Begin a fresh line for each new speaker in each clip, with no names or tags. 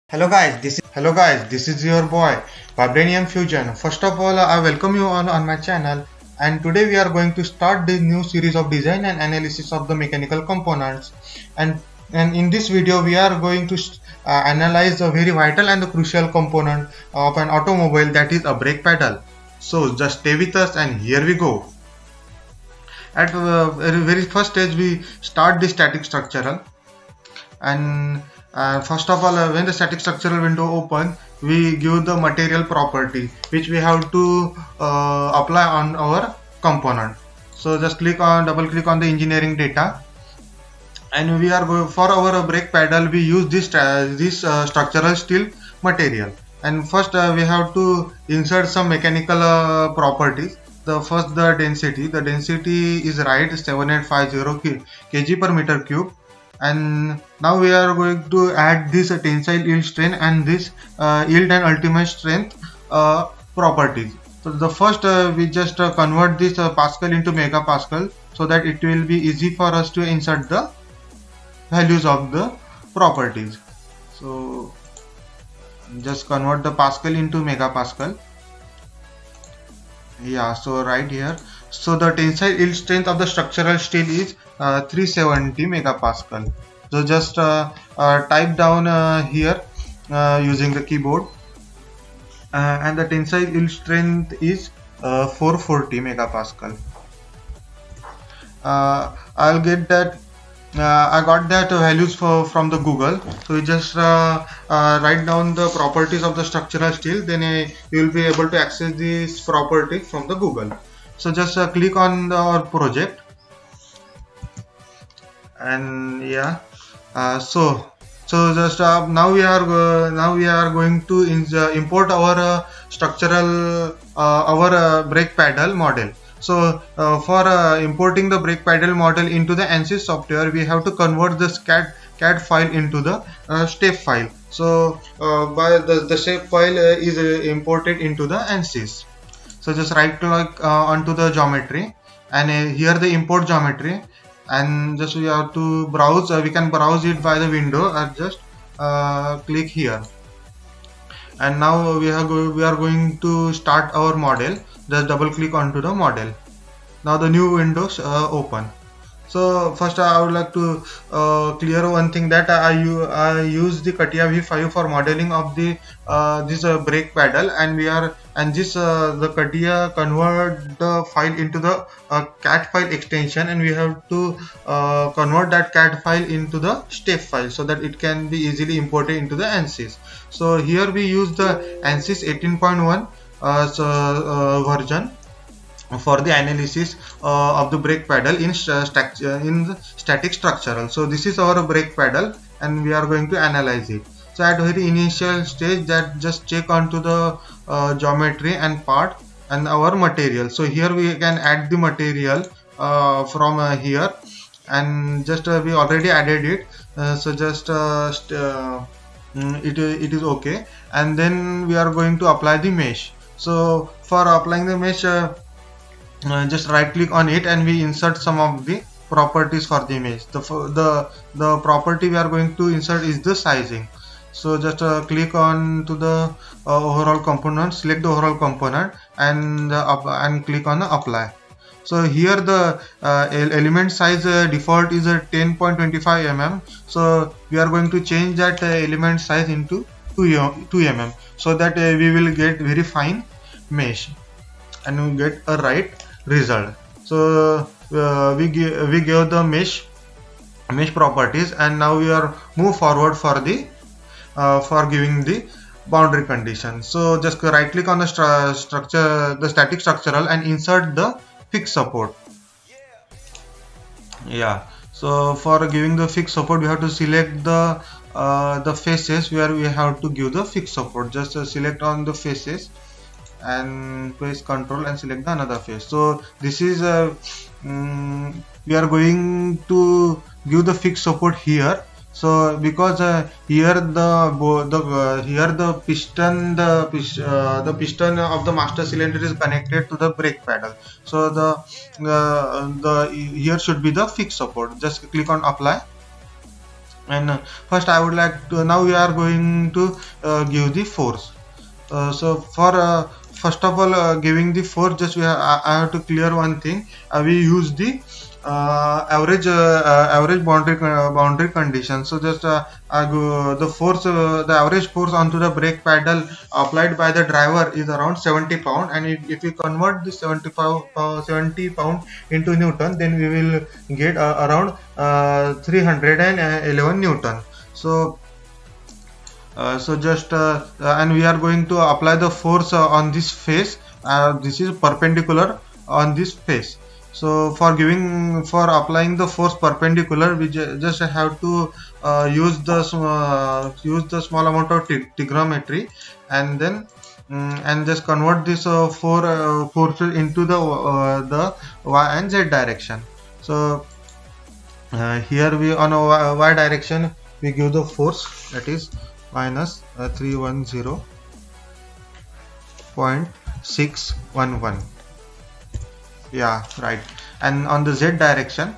This is your boy Vibranium Fusion. First of all, I welcome you all on my channel, and today we are going to start the new series of design and analysis of the mechanical components. And in this video we are going to analyze a very vital and the crucial component of an automobile, that is a brake pedal. So just stay with us and here we go. At very first stage we start the static structural, and first of all, when the static structural window open, we give the material property which we have to apply on our component. So just double click on the engineering data, and we are going for our brake pedal. We use this structural steel material, and first we have to insert some mechanical properties. The first, the density. The density is right 7850 kg per meter cube, and now we are going to add this tensile yield strength and this yield and ultimate strength properties. So the first, we just convert this Pascal into megapascal, so that it will be easy for us to insert the values of the properties. So just convert the Pascal into megapascal. Yeah, so right here, so the tensile yield strength of the structural steel is 370 megapascal. So just type down here using the keyboard, and the tensile yield strength is 440 megapascal. I'll get that. I got that values from the Google. So you just write down the properties of the structural steel, then you will be able to access this property from the Google. So just click on our project, and yeah, so just now we are going to import our structural our brake pedal model. So for importing the brake pedal model into the ANSYS software, we have to convert this CAD file into the step file. So by the shape file is imported into the ANSYS. So just right click onto the geometry, and here the import geometry, and just we have to browse. We can browse it by the window, and just click here. And now we are going to start our model. Just double click onto the model. Now the new windows open. So first I would like to clear one thing, that I use the CATIA V5 for modeling of the this brake pedal, and the CATIA convert the file into the CAD file extension, and we have to convert that CAD file into the step file, so that it can be easily imported into the ANSYS. So here we use the ANSYS 18.1 version for the analysis of the brake pedal in static structural. So this is our brake pedal, and we are going to analyze it. So at very initial stage, that just check onto the geometry and part and our material. So here we can add the material from here, and just we already added it. So just it is okay, and then we are going to apply the mesh. So for applying the mesh, just right click on it, and we insert some of the properties for the image. The property we are going to insert is the sizing. So just click on to the overall component, select the overall component, and click on apply. So here the element size default is 10.25 mm. So we are going to change that element size into 2 mm, so that we will get very fine mesh, and we get a right result. So we gave the mesh properties, and now we are move forward for the for giving the boundary condition. So just right click on the the static structural, and insert the fixed support. Yeah, so for giving the fixed support, we have to select the faces where we have to give the fixed support. Just select on the faces and press Ctrl and select the another face. So this is we are going to give the fixed support here. So because here the piston of the master cylinder is connected to the brake pedal. So the here should be the fixed support. Just click on apply, And first I would like to, now we are going to give the force. So for first of all giving the force, just I have to clear one thing. We use the average boundary condition. So just the force, the average force onto the brake pedal applied by the driver is around 70 pound, and if we convert this 70 pound into Newton, then we will get around 311 Newton. So and we are going to apply the force on this face. This is perpendicular on this face. So for applying the force perpendicular, we just have to use the small amount of trigonometry, and then and just convert this four forces into the y and z direction. So here we on a y direction we give the force, that is minus 310.611. yeah, right. And on the z direction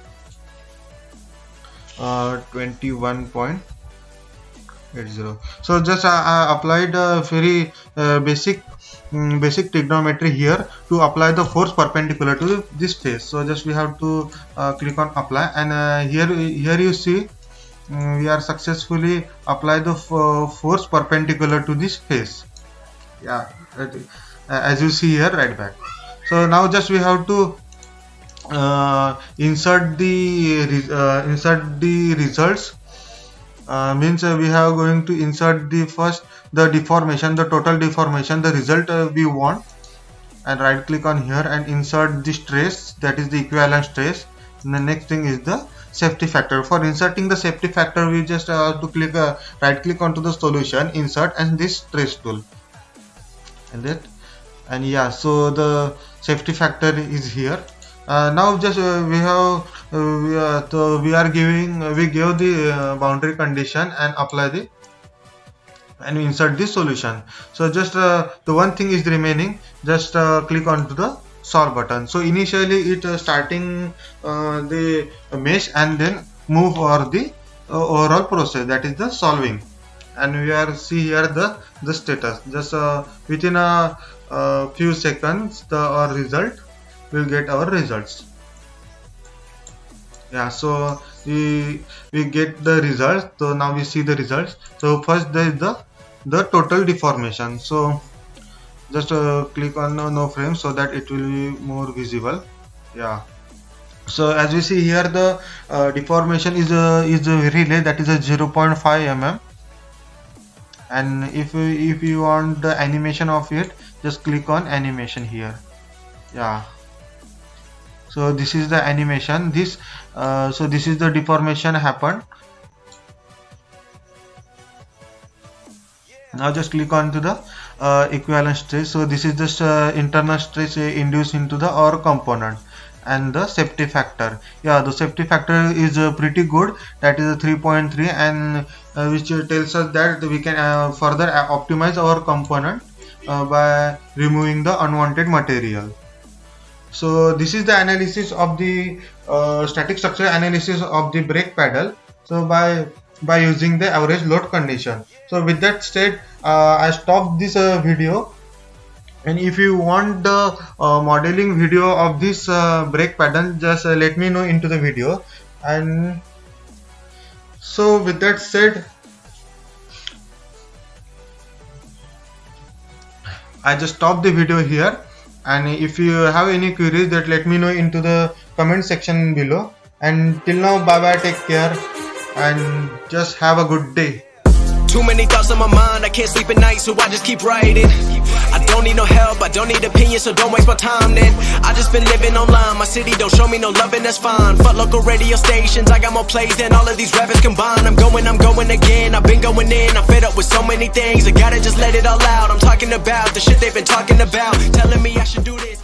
21.80. so just I applied a very basic trigonometry here to apply the force perpendicular to this face. So just we have to click on apply, and here you see we are successfully apply the force perpendicular to this face. Yeah, as you see here, right back. So now just we have to insert the results. Means we have going to insert the first the deformation, the total deformation, the result we want, and right click on here and insert the stress, that is the equivalent stress. And the next thing is the safety factor. For inserting the safety factor, we just have to click right click onto the solution, insert, and this trace tool, and yeah, so the safety factor is here. Now just we gave the boundary condition and apply the and insert this solution. So just the one thing is remaining, just click onto the solve button. So initially it starting the mesh and then move over the overall process, that is the solving, and we are see here the status. Just within a few seconds our result will get our results. Yeah, so we get the results. So now we see the results. So first there is the total deformation. So just click on no frame so that it will be more visible. Yeah, so as we see here, the deformation is very less, that is a 0.5 mm. And if you want the animation of it, just click on animation here. Yeah, so this is the animation. So this is the deformation happened. Now just click on to the equivalent stress. So this is just internal stress induced into the our component, and the safety factor. Yeah, the safety factor is pretty good, that is a 3.3, and which tells us that we can further optimize our component by removing the unwanted material. So this is the analysis of the static structure analysis of the brake pedal. So by using the average load condition. So with that said, I stopped this video, and if you want the modeling video of this brake pedal, just let me know into the video. And so with that said, I just stop the video here, and if you have any queries, that let me know into the comment section below. And till now, bye bye, take care, and just have a good day.
Too many thoughts on my mind, I can't sleep at night, so I just keep writing. I don't need no help, I don't need opinions, so don't waste my time then. I just been living online, my city don't show me no love, and that's fine. Fuck local radio stations, I got more plays than all of these rappers combined. I'm going again, I've been going in, I'm fed up with so many things, I gotta just let it all out. I'm talking about the shit they've been talking about, telling me I should do this.